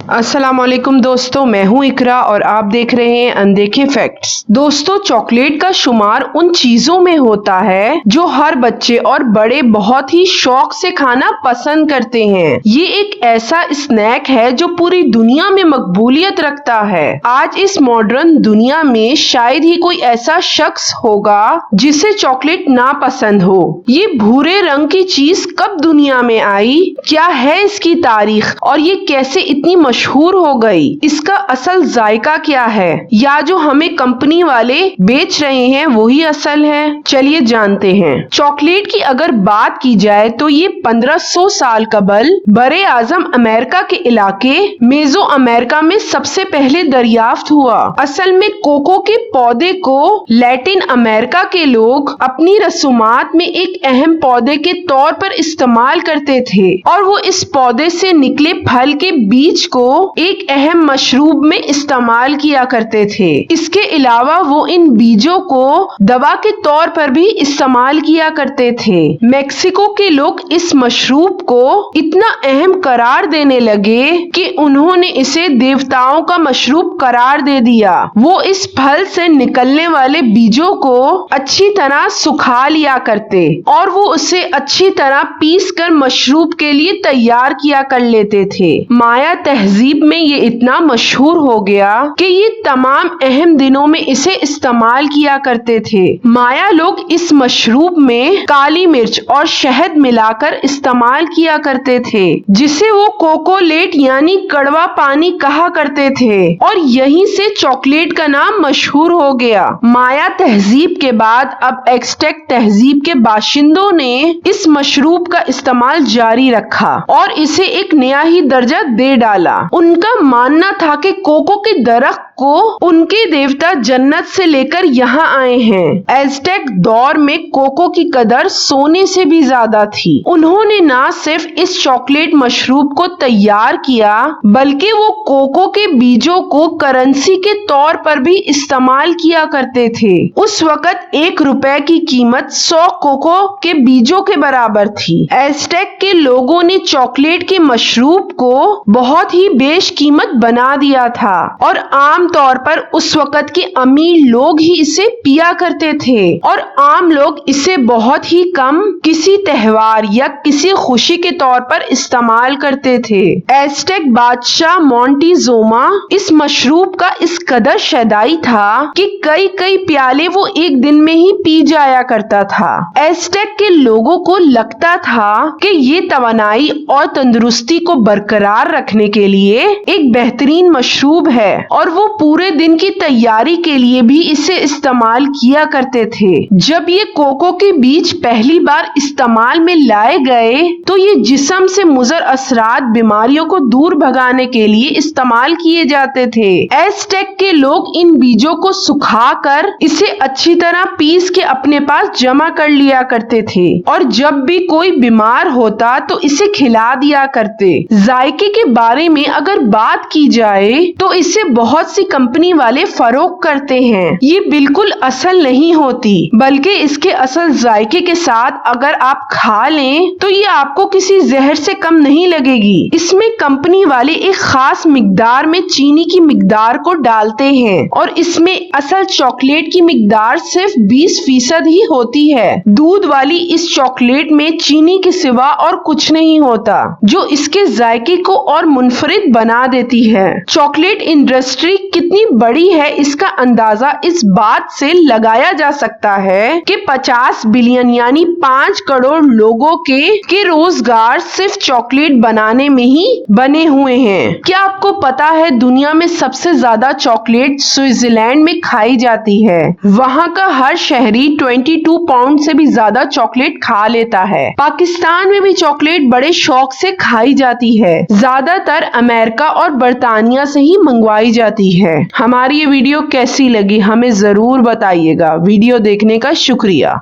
अस्सलाम वालेकुम दोस्तों, मैं हूं इकरा और आप देख रहे हैं अनदेखे फैक्ट्स। दोस्तों, चॉकलेट का शुमार उन चीजों में होता है जो हर बच्चे और बड़े बहुत ही शौक से खाना पसंद करते हैं। ये एक ऐसा स्नैक है जो पूरी दुनिया में मकबूलियत रखता है। आज इस मॉडर्न दुनिया में शायद ही कोई ऐसा शख्स होगा जिसे चॉकलेट ना पसंद हो। ये भूरे रंग की चीज कब दुनिया में आई, क्या है इसकी तारीख और ये कैसे इतनी मशहूर हो गई, इसका असल जायका क्या है, या जो हमें कंपनी वाले बेच रहे हैं वही असल है? चलिए जानते हैं। चॉकलेट की अगर बात की जाए तो ये 1500 साल कबल बरे आजम अमेरिका के इलाके मेजो अमेरिका में सबसे पहले दरियाफ्त हुआ। असल में कोको के पौधे को लैटिन अमेरिका के लोग अपनी रसूमात में एक अहम पौधे के तौर पर इस्तेमाल करते थे और वो इस पौधे से निकले फल के बीज को एक अहम मशरूब में इस्तेमाल किया करते थे। इसके अलावा वो इन बीजों को दवा के तौर पर भी इस्तेमाल किया करते थे। मेक्सिको के लोग इस मशरूब को इतना अहम करार देने लगे कि उन्होंने इसे देवताओं का मशरूब करार दे दिया। वो इस फल से निकलने वाले बीजों को अच्छी तरह सुखा लिया करते और वो उसे अच्छी तरह पीस कर मशरूब के लिए तैयार किया कर लेते थे। माया तहजीब में ये इतना मशहूर हो गया कि ये तमाम अहम दिनों में इसे इस्तेमाल किया करते थे। माया लोग इस मशरूब में काली मिर्च और शहद मिलाकर इस्तेमाल किया करते थे, जिसे वो कोकोलेट यानी कड़वा पानी कहा करते थे और यहीं से चॉकलेट का नाम मशहूर हो गया। माया तहजीब के बाद अब एज़टेक तहजीब के बाशिंदों ने इस मशरूब का इस्तेमाल जारी रखा और इसे एक नया ही दर्जा दे डाला। उनका मानना था कि कोको के दरख्त को उनके देवता जन्नत से लेकर यहाँ आए हैं। एज़टेक दौर में कोको की कदर सोने से भी ज्यादा थी। उन्होंने न सिर्फ इस चॉकलेट मशरूब को तैयार किया बल्कि वो कोको के बीजों को करेंसी के तौर पर भी इस्तेमाल किया करते थे। उस वक्त 1 रुपए की कीमत 100 कोको के बीजों के बराबर थी। एज़टेक के लोगों ने चॉकलेट के मशरूब को बहुत ही बेशकीमत बना दिया था और आम तौर पर उस वक्त के अमीर लोग ही इसे पिया करते थे और आम लोग इसे बहुत ही कम किसी त्योहार या किसी खुशी के तौर पर इस्तेमाल करते थे। एज़टेक बादशाह मोंटेजुमा इस मशरूब का इस कदर शदाई था कि कई प्याले वो एक दिन में ही पी जाया करता था। एज़टेक के लोगों को लगता था कि ये तवानाई और तंदुरुस्ती को बरकरार रखने के लिए एक बेहतरीन मशरूब है और वो पूरे दिन की तैयारी के लिए भी इसे इस्तेमाल किया करते थे। जब ये कोको के बीज पहली बार इस्तेमाल में लाए गए तो ये जिस्म से मुज़र असरात बीमारियों को दूर भगाने के लिए इस्तेमाल किए जाते थे। एज़टेक के लोग इन बीजों को सुखाकर इसे अच्छी तरह पीस के अपने पास जमा कर लिया करते थे और जब भी कोई बीमार होता तो इसे खिला दिया करते। जायके के बारे में अगर बात की जाए तो इसे बहुत सी कंपनी वाले फरोख्त करते हैं। ये बिल्कुल असल नहीं होती बल्कि इसके असल जायके के साथ अगर आप खा लें तो ये आपको किसी जहर से कम नहीं लगेगी। इसमें कंपनी वाले एक खास मिकदार में चीनी की मिकदार को डालते हैं और इसमें असल चॉकलेट की मिकदार सिर्फ 20% ही होती है। दूध वाली इस चॉकलेट में चीनी के सिवा और कुछ नहीं होता जो इसके जायके को और मुनफरिद बना देती है। चॉकलेट इंडस्ट्री कितनी बड़ी है इसका अंदाजा इस बात से लगाया जा सकता है कि 50 बिलियन यानी 5 करोड़ लोगों के रोजगार सिर्फ चॉकलेट बनाने में ही बने हुए हैं। क्या आपको पता है दुनिया में सबसे ज्यादा चॉकलेट स्विट्जरलैंड में खाई जाती है? वहाँ का हर शहरी 22 पाउंड से भी ज्यादा चॉकलेट खा लेता है। पाकिस्तान में भी चॉकलेट बड़े शौक से खाई जाती है। ज्यादातर अमेरिका और बर्तानिया से ही मंगवाई जाती है। हमारी ये वीडियो कैसी लगी हमें जरूर बताइएगा। वीडियो देखने का शुक्रिया।